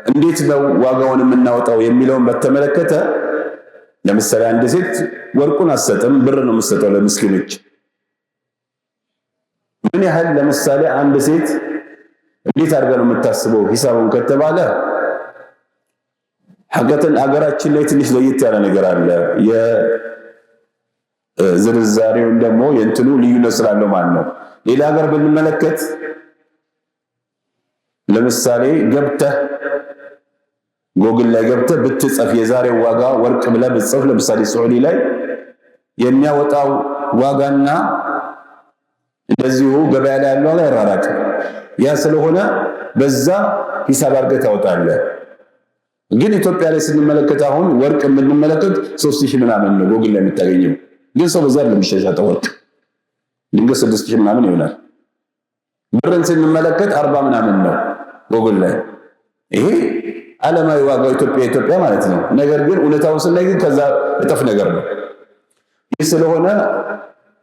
እንዴት ነው ዋጋውን የምናወጣው የሚለውን በተመለከተ ለምሳሌ አንድ ሴት ወርቁን አትሰጥም፣ ብር ነው የምትሰጠው ለምስኪኖች። ምን ያህል ለምሳሌ አንድ ሴት እንዴት አድርጋ ነው የምታስበው ሂሳቡን ከተባለ ሐቀተን አገራችን ላይ ትንሽ ለየት ያለ ነገር አለ። የዝርዛሬውን ደግሞ የእንትኑ ልዩነት ስላለው ማለት ነው። ሌላ ሀገር ብንመለከት ለምሳሌ ገብተህ ጎግል ላይ ገብተህ ብትጽፍ የዛሬው ዋጋ ወርቅ ብለህ ብትጽፍ ለምሳሌ ሳዑዲ ላይ የሚያወጣው ዋጋና እንደዚሁ ገበያ ላይ ያለው ላይ ይራራቅ። ያ ስለሆነ በዛ ሂሳብ አድርገህ ታወጣለህ። ግን ኢትዮጵያ ላይ ስንመለከት አሁን ወርቅ የምንመለከት 3000 ምናምን ነው ጎግል ላይ የምታገኘው። ግን ሰው በዛ ለሚሸሻጠው ወርቅ ድንገት 6000 ምናምን ይሆናል። ብርን ስንመለከት 40 ምናምን ነው ጎግል ላይ። ይሄ ዓለማዊ ዋጋው ኢትዮጵያ ማለት ነው። ነገር ግን እውነታውን ስናይ ግን ከዛ እጥፍ ነገር ነው። ይህ ስለሆነ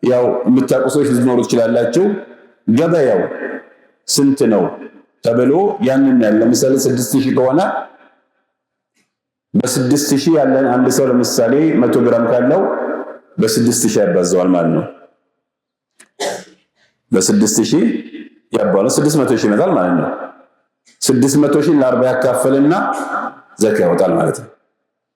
ያው የምታውቁ ሰዎች ልትኖሩ ትችላላችሁ። ገበያው ስንት ነው ተብሎ ያንን ያለ ለምሳሌ 6000 ከሆነ በ6000 ያለን አንድ ሰው ለምሳሌ 100 ግራም ካለው በ6000 ያባዛዋል ማለት ነው። በ6000 ያባዛዋል 600,000 ይመጣል ማለት ነው። 600,000 ለ40 ያካፈልና ዘካ ያወጣል ማለት ነው።